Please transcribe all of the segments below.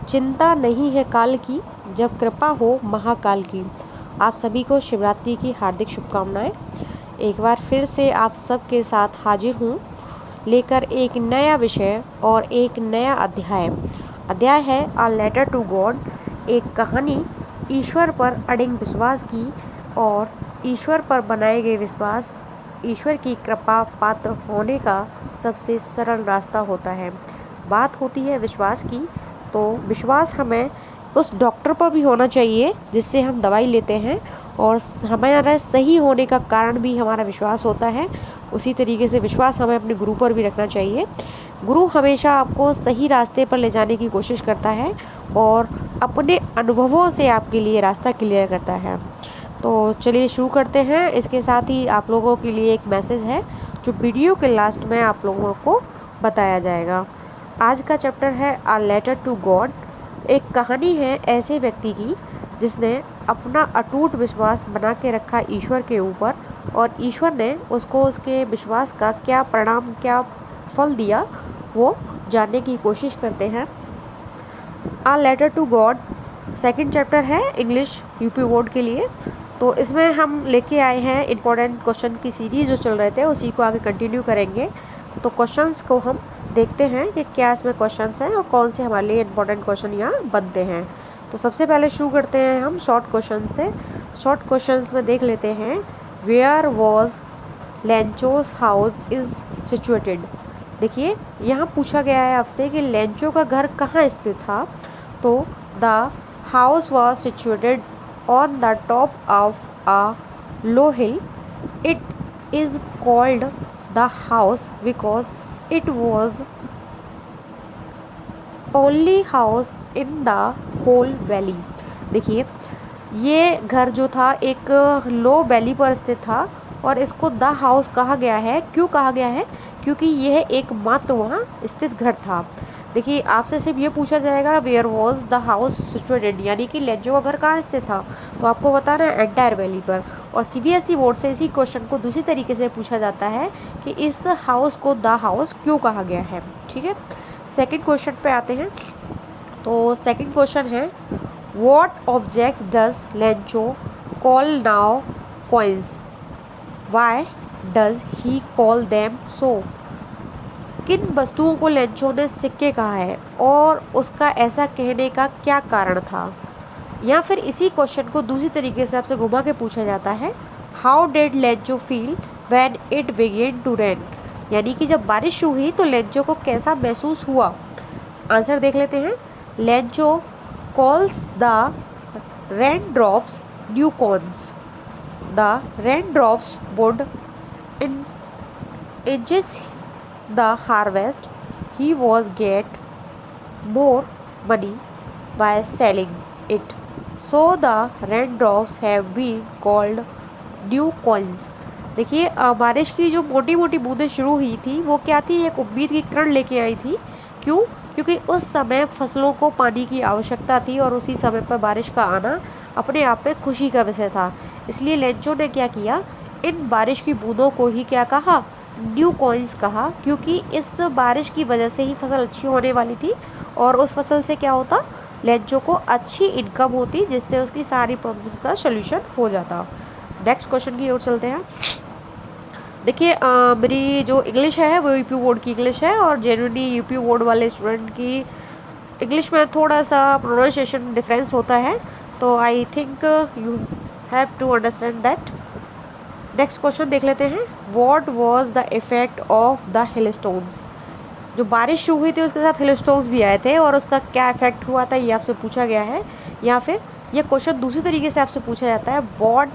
चिंता नहीं है काल की, जब कृपा हो महाकाल की। आप सभी को शिवरात्रि की हार्दिक शुभकामनाएं। एक बार फिर से आप सबके साथ हाजिर हूँ लेकर एक नया विषय और एक नया अध्याय। अध्याय है अ लेटर टू गॉड, एक कहानी ईश्वर पर अडिग विश्वास की। और ईश्वर पर बनाए गए विश्वास ईश्वर की कृपा पात्र होने का सबसे सरल रास्ता होता है। बात होती है विश्वास की, तो विश्वास हमें उस डॉक्टर पर भी होना चाहिए जिससे हम दवाई लेते हैं, और हमारा सही होने का कारण भी हमारा विश्वास होता है। उसी तरीके से विश्वास हमें अपने गुरु पर भी रखना चाहिए। गुरु हमेशा आपको सही रास्ते पर ले जाने की कोशिश करता है और अपने अनुभवों से आपके लिए रास्ता क्लियर करता है। तो चलिए शुरू करते हैं। इसके साथ ही आप लोगों के लिए एक मैसेज है जो वीडियो के लास्ट में आप लोगों को बताया जाएगा। आज का चैप्टर है अ लेटर टू गॉड। एक कहानी है ऐसे व्यक्ति की जिसने अपना अटूट विश्वास बना के रखा ईश्वर के ऊपर, और ईश्वर ने उसको उसके विश्वास का क्या परिणाम, क्या फल दिया, वो जानने की कोशिश करते हैं। A letter to God second chapter है इंग्लिश यूपी बोर्ड के लिए। तो इसमें हम लेके आए हैं इम्पोर्टेंट क्वेश्चन की सीरीज जो चल रहे थे, उसी को आगे कंटिन्यू करेंगे। तो क्वेश्चंस को हम देखते हैं कि क्या इसमें क्वेश्चंस हैं और कौन से हमारे लिए इम्पोर्टेंट क्वेश्चन यहाँ बनते हैं। तो सबसे पहले शुरू करते हैं हम शॉर्ट क्वेश्चन से। शॉर्ट क्वेश्चंस में देख लेते हैं, where was Lencho's house is situated. देखिए यहाँ पूछा गया है आपसे कि लेंचो का घर कहाँ स्थित था। तो the house was situated on the top of a low hill. It is called the house because it was only house in the whole valley. देखिए ये घर जो था एक लो वैली पर स्थित था और इसको द हाउस कहा गया है। क्यों कहा गया है? क्योंकि यह एकमात्र वहाँ स्थित घर था। देखिए आपसे सिर्फ ये पूछा जाएगा where was the house situated, यानी कि लेंचो का घर कहाँ स्थित था, तो आपको बताना है एंटायर वैली पर। और सीबीएसई बोर्ड से इसी क्वेश्चन को दूसरी तरीके से पूछा जाता है कि इस हाउस को द हाउस क्यों कहा गया है। ठीक है, सेकंड क्वेश्चन पे आते हैं। तो सेकंड क्वेश्चन है, what objects does Lencho call now coins, why does he call them so. किन वस्तुओं को लेंचो ने सिक्के कहा है और उसका ऐसा कहने का क्या कारण था। या फिर इसी क्वेश्चन को दूसरी तरीके से आपसे घुमा के पूछा जाता है, how did Lencho feel when it began to rain, यानी कि जब बारिश हुई तो लेंचो को कैसा महसूस हुआ। आंसर देख लेते हैं। Lencho calls the raindrops new coins. The raindrops would enhance the harvest. He was get more money by selling it. So the raindrops have been called dew coins. देखिए बारिश की जो मोटी मोटी बूंदें शुरू हुई थी वो क्या थी, एक उम्मीद की किरण लेके आई थी। क्यों? क्योंकि उस समय फसलों को पानी की आवश्यकता थी और उसी समय पर बारिश का आना अपने आप में खुशी का विषय था। इसलिए लेंचो ने क्या किया, इन बारिश की बूंदों को ही क्या कहा, न्यू कॉइन्स कहा, क्योंकि इस बारिश की वजह से ही फसल अच्छी होने वाली थी और उस फसल से क्या होता, लेंचो को अच्छी इनकम होती जिससे उसकी सारी प्रॉब्लम का सोल्यूशन हो जाता। नेक्स्ट क्वेश्चन की ओर चलते हैं। देखिए मेरी जो इंग्लिश है वो यूपी बोर्ड की इंग्लिश है और जेन्युइनली यूपी बोर्ड वाले स्टूडेंट की इंग्लिश में थोड़ा सा प्रोनाउंसिएशन डिफरेंस होता है, तो I think you have to understand that. Next question देख लेते हैं, what was the effect of the hailstones. जो बारिश शुरू हुई थी उसके साथ हिलस्टोन्स भी आए थे और उसका क्या इफेक्ट हुआ था ये आपसे पूछा गया है। या फिर ये क्वेश्चन दूसरी तरीके से आपसे पूछा जाता है, what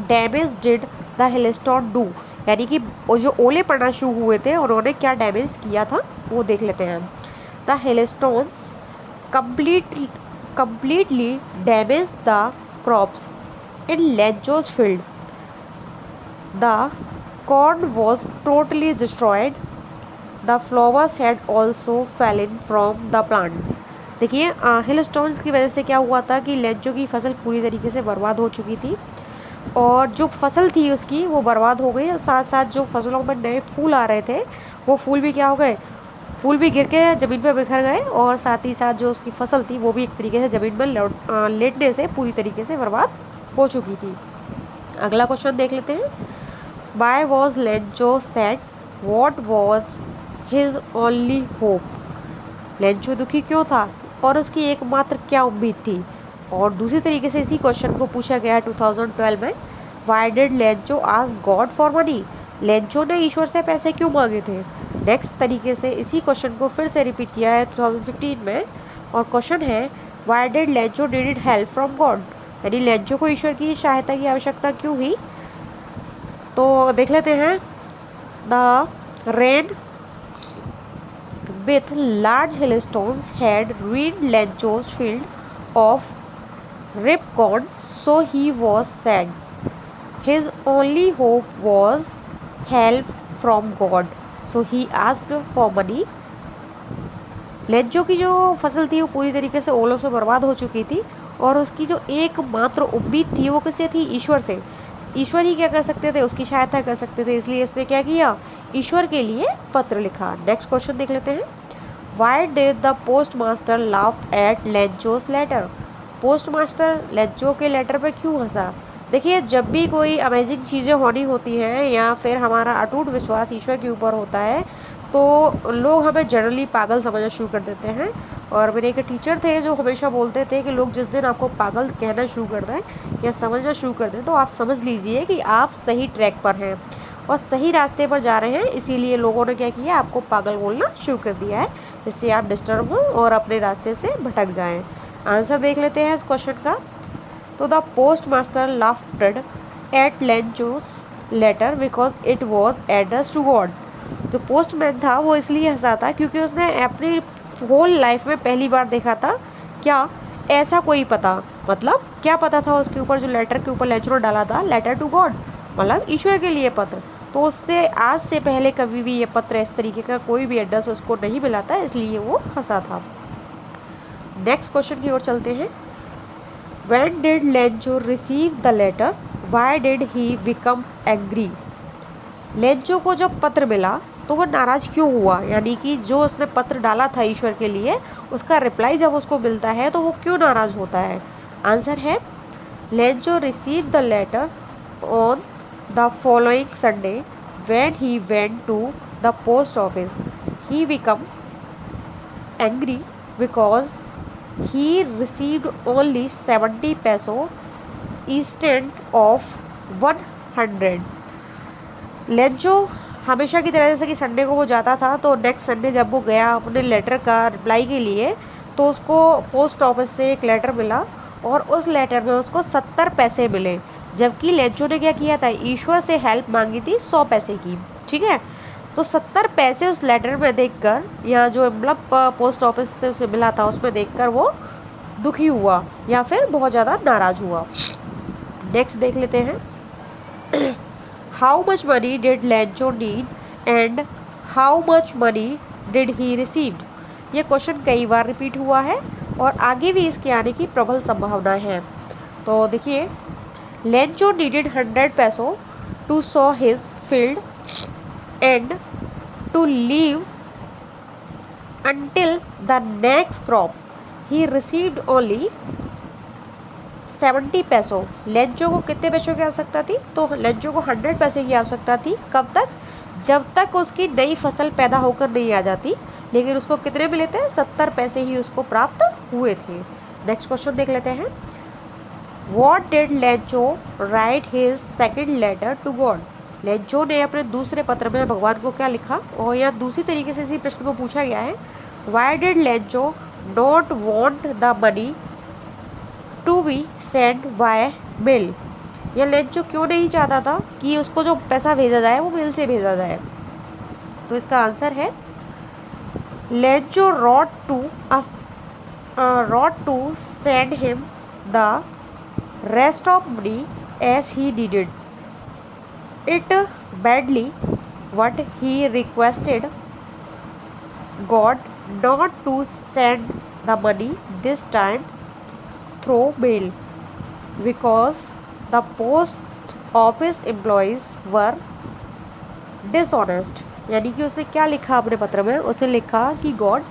damage did the hailstone do, यानी कि जो ओले पड़ना शुरू हुए थे उन्होंने क्या डैमेज किया था वो देख लेते हैं। The hailstones completely damaged the crops in Lencho's field. The corn was totally destroyed. The flowers had also fallen from the plants. देखिए हिलस्टोन्स की वजह से क्या हुआ था कि लेंचो की फसल पूरी तरीके से बर्बाद हो चुकी थी और जो फसल थी उसकी वो बर्बाद हो गई और साथ साथ जो फसलों पर नए फूल आ रहे थे वो फूल भी क्या हो गए, फूल भी गिर के ज़मीन पर बिखर गए और साथ ही साथ जो उसकी फसल थी वो भी एक तरीके से ज़मीन में लेटने से पूरी तरीके से बर्बाद हो चुकी थी। अगला क्वेश्चन देख लेते हैं। Why was Lencho sad, what was his only hope. Lencho दुखी क्यों था और उसकी एकमात्र क्या उम्मीद थी। और दूसरी तरीके से इसी क्वेश्चन को पूछा गया है 2012 में। Y did Lencho ask God for money. Lencho ने ईश्वर से पैसे क्यों मांगे थे। नेक्स्ट तरीके से इसी क्वेश्चन को फिर से रिपीट किया है 2015 में और क्वेश्चन है why did Lencho needed help from God. यानी लेंचो को ईश्वर की सहायता की आवश्यकता क्यों हुई। तो देख लेते हैं। The rain with large hailstones had ruined Lencho's field of ripcords, so he was sad. His only hope was help from God, so he asked for money. Lencho की जो फसल थी वो पूरी तरीके से ओलों से बर्बाद हो चुकी थी और उसकी जो एकमात्र उम्मीद थी वो किससे थी, ईश्वर से। ईश्वर ही क्या कर सकते थे, उसकी सहायता कर सकते थे, इसलिए उसने क्या किया, ईश्वर के लिए पत्र लिखा। नेक्स्ट क्वेश्चन देख लेते हैं। Why did the postmaster laugh at Lencho's letter. Postmaster Lencho के लेटर पे क्यों हंसा। देखिए, जब भी कोई अमेजिंग चीज़ें होनी होती हैं या फिर हमारा अटूट विश्वास ईश्वर के ऊपर होता है तो लोग हमें जनरली पागल समझना शुरू कर देते हैं। और मेरे एक टीचर थे जो हमेशा बोलते थे कि लोग जिस दिन आपको पागल कहना शुरू कर दें या समझना शुरू कर दें तो आप समझ लीजिए कि आप सही ट्रैक पर हैं और सही रास्ते पर जा रहे हैं। इसीलिए लोगों ने क्या किया, आपको पागल बोलना शुरू कर दिया है जिससे आप डिस्टर्ब हो और अपने रास्ते से भटक जाएं। आंसर देख लेते हैं इस क्वेश्चन का। तो the postmaster laughed at Lencho's letter because it was address to God. जो पोस्टमैन था वो इसलिए हंसा था क्योंकि उसने अपनी होल लाइफ में पहली बार देखा था क्या, ऐसा कोई पता, मतलब क्या पता था उसके ऊपर जो लेटर के ऊपर लेंचो ने डाला था, लेटर टू गॉड मतलब ईश्वर के लिए पत्र। तो उससे आज से पहले कभी भी ये पत्र इस तरीके का कोई भी एड्रेस उसको नहीं मिला था, इसलिए वो हंसा था। नेक्स्ट क्वेश्चन की ओर चलते हैं। When did Lencho receive the letter, why did he become angry. Lencho को जब पत्र मिला तो वो नाराज़ क्यों हुआ, यानी कि जो उसने पत्र डाला था ईश्वर के लिए उसका रिप्लाई जब उसको मिलता है तो वो क्यों नाराज़ होता है। आंसर है Lencho receive the later on the following Sunday when he went to the post office. He became angry because he received only 70 peso instead of 100. Lencho हमेशा की तरह जैसे कि संडे को वो जाता था तो नेक्स्ट संडे जब वो गया अपने लेटर का रिप्लाई के लिए तो उसको पोस्ट ऑफिस से एक लेटर मिला और उस लेटर में उसको 70 पैसे मिले, जबकि लेंचो ने क्या किया था, ईश्वर से हेल्प मांगी थी 100 पैसे की। ठीक है, तो 70 पैसे उस लेटर में देखकर या जो मतलब पोस्ट ऑफिस से उसे मिला था उसमें देखकर वो दुखी हुआ या फिर बहुत ज़्यादा नाराज़ हुआ। नेक्स्ट देख लेते हैं। How much money did Lencho need and how much money did he received. ये क्वेश्चन कई बार रिपीट हुआ है और आगे भी इसके आने की प्रबल संभावना है। तो देखिए, लेंचो नीडेड 100 पैसों to sow his field and to live until the next crop. He received only 70 पैसों। लेंचो को कितने पैसों की आवश्यकता थी, तो लेंचो को 100 पैसे की आवश्यकता थी। कब तक, जब तक उसकी नई फसल पैदा होकर नहीं आ जाती, लेकिन उसको कितने मिले थे, 70 पैसे ही उसको प्राप्त हुए थे। नेक्स्ट क्वेश्चन देख लेते हैं। What did Lencho write his second letter to God. Lencho ने अपने दूसरे पत्र में भगवान को क्या लिखा, और यहाँ दूसरी तरीके से इसी प्रश्न को पूछा गया है। Why did Lencho not want the money to be send by mail. यह लेंचो क्यों नहीं चाहता था कि उसको जो पैसा भेजा जाए वो मेल से भेजा जाए। तो इसका आंसर है Lencho wrote to send him the rest of money as he needed it badly, but he requested God not to send the money this time through mail because the post office employees were dishonest. यानी कि उसने क्या लिखा अपने पत्र में, उसने लिखा कि गॉड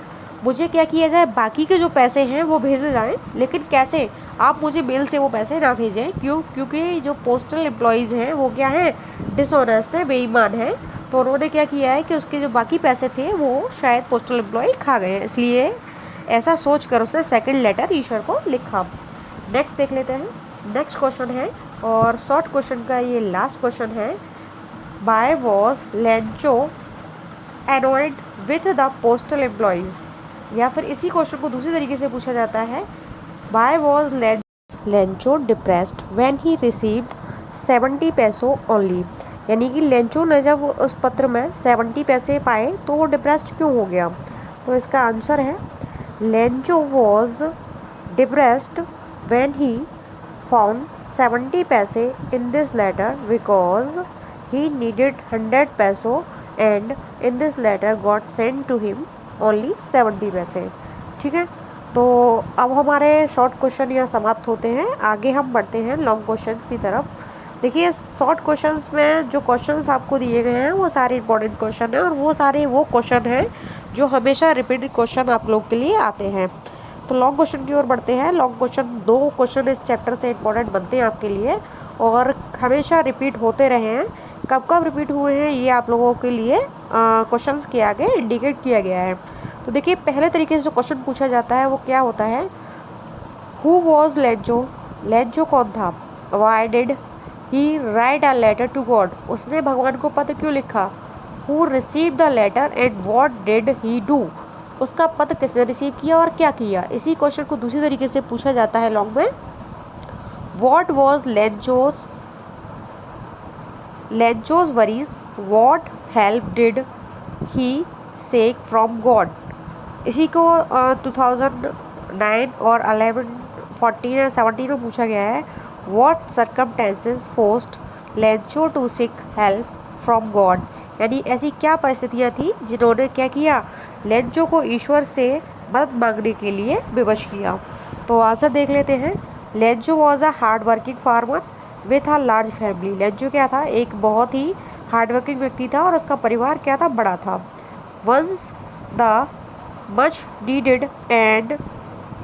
मुझे क्या किया जाए, बाकी के जो पैसे हैं वो भेजे जाएं, लेकिन कैसे, आप मुझे मेल से वो पैसे ना भेजें। क्यों? क्योंकि जो पोस्टल एम्प्लॉयज़ हैं वो क्या हैं, डिसऑनेस्ट है, बेईमान है। तो उन्होंने क्या किया है कि उसके जो बाकी पैसे थे वो शायद पोस्टल एम्प्लॉय खा गए हैं, इसलिए ऐसा सोच कर उसने सेकंड लेटर ईश्वर को लिखा। नेक्स्ट देख लेते हैं। नेक्स्ट क्वेश्चन है और शॉर्ट क्वेश्चन का ये लास्ट क्वेश्चन है। Why was Lencho annoyed with the postal employees, या फिर इसी क्वेश्चन को दूसरी तरीके से पूछा जाता है, why was Lencho depressed when he received 70 पैसों ओनली। यानी कि लेंचो ने जब उस पत्र में 70 पैसे पाए तो वो डिप्रेस्ड क्यों हो गया। तो इसका आंसर है Lencho was depressed when he found 70 पैसे in this letter because he needed 100 पैसों and in this letter got sent to him only 70 पैसे। ठीक है, तो अब हमारे शॉर्ट क्वेश्चन यहाँ समाप्त होते हैं। आगे हम बढ़ते हैं लॉन्ग क्वेश्चंस की तरफ। देखिए शॉर्ट क्वेश्चंस में जो क्वेश्चंस आपको दिए गए हैं वो सारे इंपॉर्टेंट क्वेश्चन हैं और वो सारे वो क्वेश्चन हैं जो हमेशा रिपीटेड क्वेश्चन आप लोग के लिए आते हैं। तो लॉन्ग क्वेश्चन की ओर बढ़ते हैं। लॉन्ग क्वेश्चन, 2 क्वेश्चन इस चैप्टर से इंपॉर्टेंट बनते हैं आपके लिए और हमेशा रिपीट होते रहे हैं। कब कब रिपीट हुए हैं ये आप लोगों के लिए क्वेश्चंस के आगे इंडिकेट किया गया है। तो देखिए पहले तरीके से जो क्वेश्चन पूछा जाता है वो क्या होता है, हु वॉज लेंचो, लेंचो कौन था, why did he write a letter to God, उसने भगवान को पत्र क्यों लिखा, who receive the letter and what did he do, उसका पत्र किसने रिसीव किया और क्या किया। इसी क्वेश्चन को दूसरी तरीके से पूछा जाता है लॉन्ग में, what was Lencho's worries, what help did he seek from God. इसी को 2009 और 11, 14 और 17 में पूछा गया है, what circumstances forced Lencho to seek help from God. यानी ऐसी क्या परिस्थितियाँ थी जिन्होंने क्या किया, लेंचो को ईश्वर से मदद मांगने के लिए विवश किया। तो आंसर देख लेते हैं। Lencho was a hard working farmer with a large family. Lencho क्या था, एक बहुत ही हार्ड वर्किंग व्यक्ति था और उसका परिवार क्या था, बड़ा था। Once the much needed and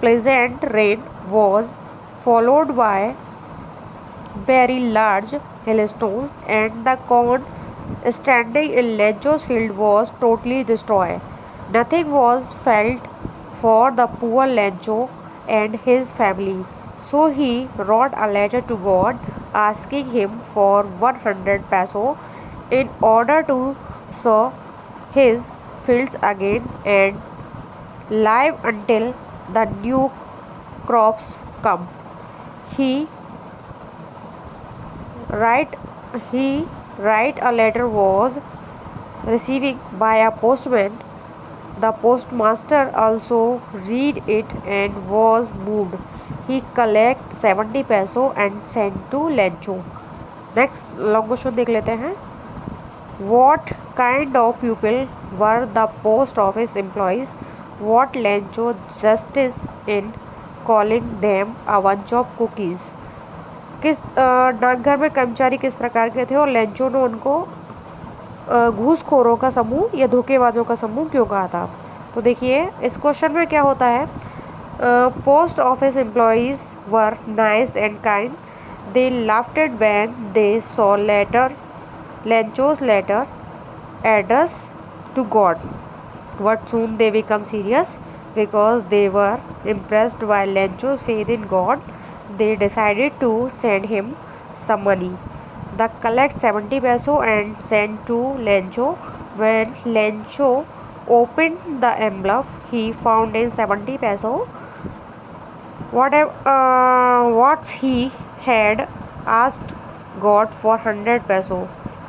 pleasant rain was followed by very large hailstones and the corn standing in Lencho's field was totally destroyed. Nothing was felt for the poor Lencho and his family. So he wrote a letter to God asking him for 100 peso in order to sow his fields again and live until the new crops come. He write a letter was receiving by a postman. The postmaster also read it and was moved. He collect 70 peso and sent to Lencho. Next long question देख लेते हैं। What kind of people were the post office employees? What Lencho justice in calling them a bunch of cookies? किस डाकघर में कर्मचारी किस प्रकार के थे और लेंचो ने उनको घूसखोरों का समूह या धोखेबाजों का समूह क्यों कहा था। तो देखिए इस क्वेश्चन में क्या होता है, post office employees were nice and kind, they laughed when they saw Lencho's letter address to God, but soon they become serious because they were impressed by Lencho's faith in God. They decided to send him some money. They collect 70 peso and sent to Lencho. When Lencho opened the envelope, he found in 70 peso what he had asked God for 100 peso.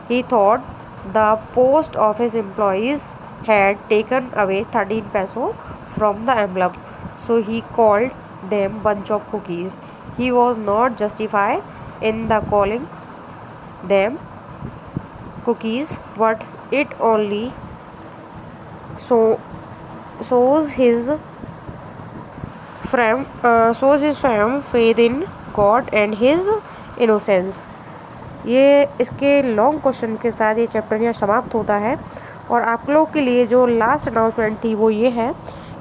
He thought the post office employees had taken away 13 peso from the envelope, so he called them bunch of cookies. He was not justified in the calling them cookies, but it only shows his firm faith in God and his innocence. ये इसके long question के साथ ये chapter यहाँ समाप्त होता है और आप लोगों के लिए जो लास्ट अनाउंसमेंट थी वो ये है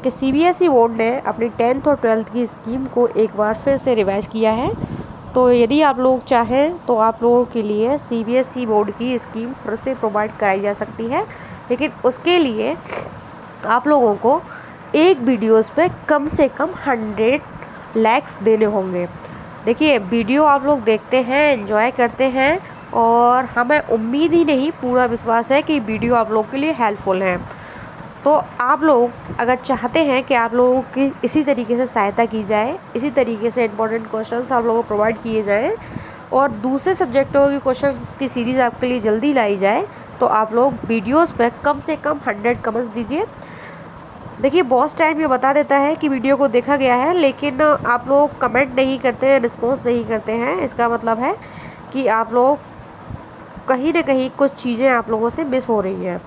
कि सीबीएसई बोर्ड ने अपनी 10th और 12th की स्कीम को एक बार फिर से रिवाइज किया है। तो यदि आप लोग चाहें तो आप लोगों के लिए सीबीएसई बोर्ड की स्कीम फिर से प्रोवाइड कराई जा सकती है, लेकिन उसके लिए आप लोगों को एक वीडियोस पे कम से कम 100 लाइक्स देने होंगे। देखिए, वीडियो आप लोग देखते हैं, एंजॉय करते हैं, और हमें उम्मीद ही नहीं, पूरा विश्वास है कि वीडियो आप लोगों के लिए हेल्पफुल है। तो आप लोग अगर चाहते हैं कि आप लोगों की इसी तरीके से सहायता की जाए, इसी तरीके से इंपॉर्टेंट क्वेश्चंस आप लोगों को प्रोवाइड किए जाएँ और दूसरे सब्जेक्टों की क्वेश्चंस की सीरीज़ आपके लिए जल्दी लाई जाए, तो आप लोग वीडियोस पे कम से कम 100 कमेंट्स दीजिए। देखिए, बहुत टाइम ये बता देता है कि वीडियो को देखा गया है, लेकिन आप लोग कमेंट नहीं करते हैं, रिस्पॉन्स नहीं करते हैं। इसका मतलब है कि आप लोग कहीं ना कहीं कुछ चीज़ें आप लोगों से मिस हो रही हैं।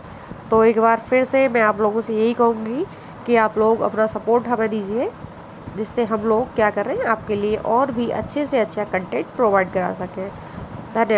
तो एक बार फिर से मैं आप लोगों से यही कहूँगी कि आप लोग अपना सपोर्ट हमें दीजिए, जिससे हम लोग क्या कर रहे हैं, आपके लिए और भी अच्छे से अच्छा कंटेंट प्रोवाइड करा सकें। धन्यवाद।